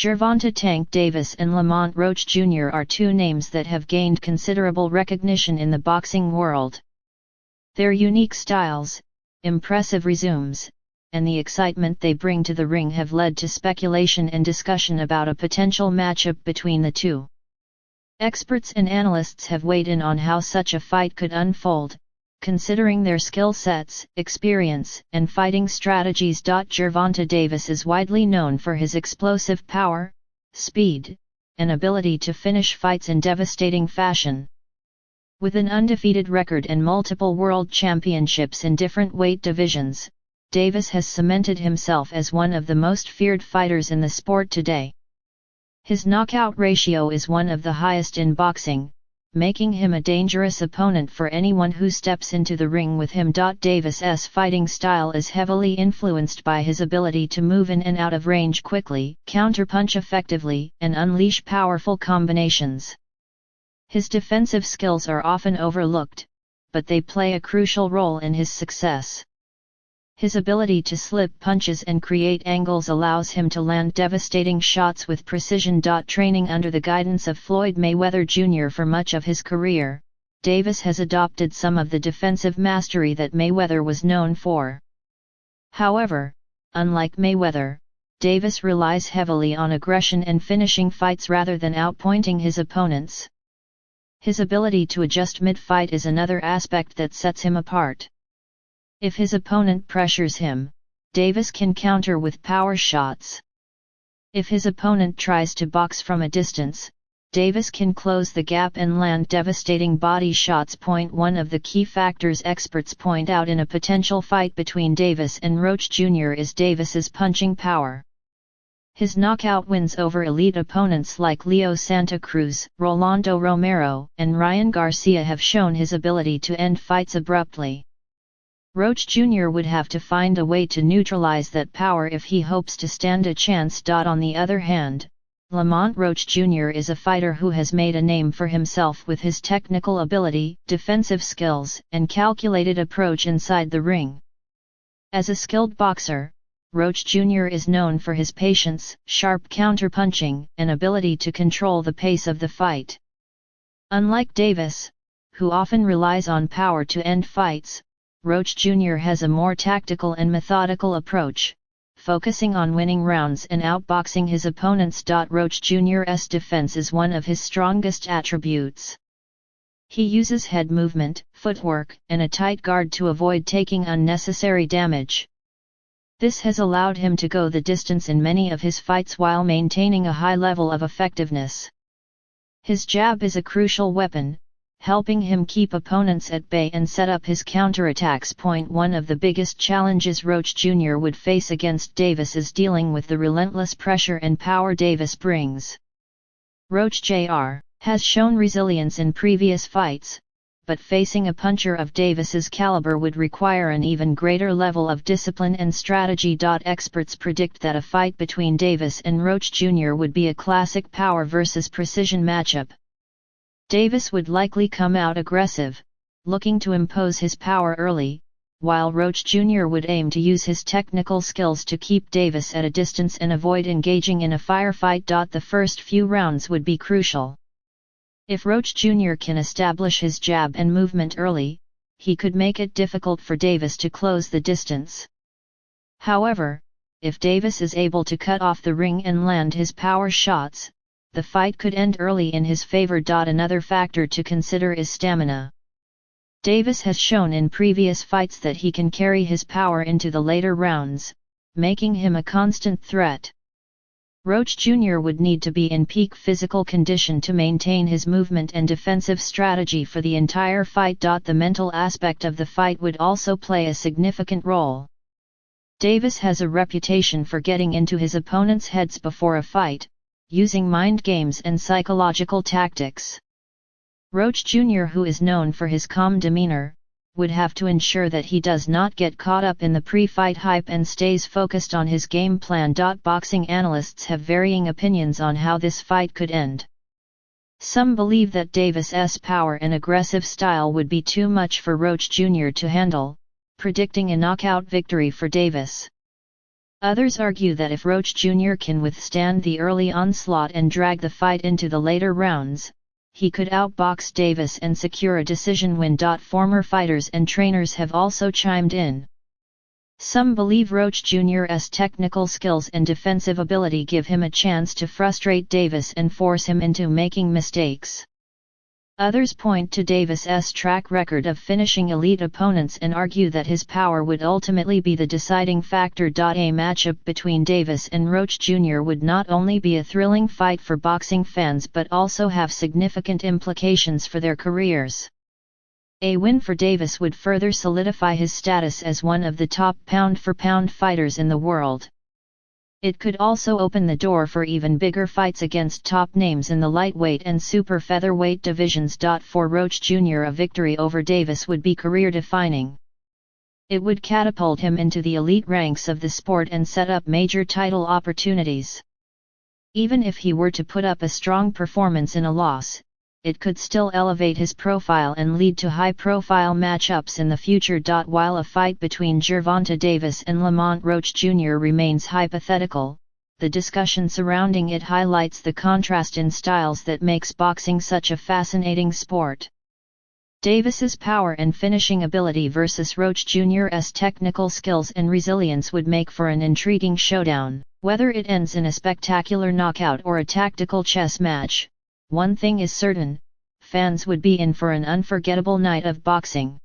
Gervonta "Tank" Davis and Lamont Roach Jr. are two names that have gained considerable recognition in the boxing world. Their unique styles, impressive resumes, and the excitement they bring to the ring have led to speculation and discussion about a potential matchup between the two. Experts and analysts have weighed in on how such a fight could unfold, considering their skill sets, experience, and fighting strategies. Gervonta Davis is widely known for his explosive power, speed, and ability to finish fights in devastating fashion. With an undefeated record and multiple world championships in different weight divisions, Davis has cemented himself as one of the most feared fighters in the sport today. His knockout ratio is one of the highest in boxing, making him a dangerous opponent for anyone who steps into the ring with him. Davis's fighting style is heavily influenced by his ability to move in and out of range quickly, counterpunch effectively, and unleash powerful combinations. His defensive skills are often overlooked, but they play a crucial role in his success. His ability to slip punches and create angles allows him to land devastating shots with precision. Training under the guidance of Floyd Mayweather Jr. for much of his career, Davis has adopted some of the defensive mastery that Mayweather was known for. However, unlike Mayweather, Davis relies heavily on aggression and finishing fights rather than outpointing his opponents. His ability to adjust mid-fight is another aspect that sets him apart. If his opponent pressures him, Davis can counter with power shots. If his opponent tries to box from a distance, Davis can close the gap and land devastating body shots. One of the key factors experts point out in a potential fight between Davis and Roach Jr. is Davis's punching power. His knockout wins over elite opponents like Leo Santa Cruz, Rolando Romero, and Ryan Garcia have shown his ability to end fights abruptly. Roach Jr. would have to find a way to neutralize that power if he hopes to stand a chance. On the other hand, Lamont Roach Jr. is a fighter who has made a name for himself with his technical ability, defensive skills, and calculated approach inside the ring. As a skilled boxer, Roach Jr. is known for his patience, sharp counterpunching, and ability to control the pace of the fight. Unlike Davis, who often relies on power to end fights, Roach Jr. has a more tactical and methodical approach, focusing on winning rounds and outboxing his opponents. Roach Jr.'s defense is one of his strongest attributes. He uses head movement, footwork, and a tight guard to avoid taking unnecessary damage. This has allowed him to go the distance in many of his fights while maintaining a high level of effectiveness. His jab is a crucial weapon, helping him keep opponents at bay and set up his counterattacks. One of the biggest challenges Roach Jr. would face against Davis is dealing with the relentless pressure and power Davis brings. Roach Jr. has shown resilience in previous fights, but facing a puncher of Davis's caliber would require an even greater level of discipline and strategy. Experts predict that a fight between Davis and Roach Jr. would be a classic power versus precision matchup. Davis would likely come out aggressive, looking to impose his power early, while Roach Jr. would aim to use his technical skills to keep Davis at a distance and avoid engaging in a firefight. The first few rounds would be crucial. If Roach Jr. can establish his jab and movement early, he could make it difficult for Davis to close the distance. However, if Davis is able to cut off the ring and land his power shots, the fight could end early in his favor. Another factor to consider is stamina. Davis has shown in previous fights that he can carry his power into the later rounds, making him a constant threat. Roach Jr. would need to be in peak physical condition to maintain his movement and defensive strategy for the entire fight. The mental aspect of the fight would also play a significant role. Davis has a reputation for getting into his opponent's heads before a fight, using mind games and psychological tactics. Roach Jr., who is known for his calm demeanor, would have to ensure that he does not get caught up in the pre-fight hype and stays focused on his game plan. Boxing analysts have varying opinions on how this fight could end. Some believe that Davis's power and aggressive style would be too much for Roach Jr. to handle, predicting a knockout victory for Davis. Others argue that if Roach Jr. can withstand the early onslaught and drag the fight into the later rounds, he could outbox Davis and secure a decision win. Former fighters and trainers have also chimed in. Some believe Roach Jr.'s technical skills and defensive ability give him a chance to frustrate Davis and force him into making mistakes. Others point to Davis's track record of finishing elite opponents and argue that his power would ultimately be the deciding factor. A matchup between Davis and Roach Jr. would not only be a thrilling fight for boxing fans but also have significant implications for their careers. A win for Davis would further solidify his status as one of the top pound-for-pound fighters in the world. It could also open the door for even bigger fights against top names in the lightweight and super featherweight divisions. For Roach Jr., a victory over Davis would be career-defining. It would catapult him into the elite ranks of the sport and set up major title opportunities. Even if he were to put up a strong performance in a loss, it could still elevate his profile and lead to high-profile matchups in the future. While a fight between Gervonta Davis and Lamont Roach Jr. remains hypothetical, the discussion surrounding it highlights the contrast in styles that makes boxing such a fascinating sport. Davis's power and finishing ability versus Roach Jr.'s technical skills and resilience would make for an intriguing showdown. Whether it ends in a spectacular knockout or a tactical chess match, one thing is certain: fans would be in for an unforgettable night of boxing.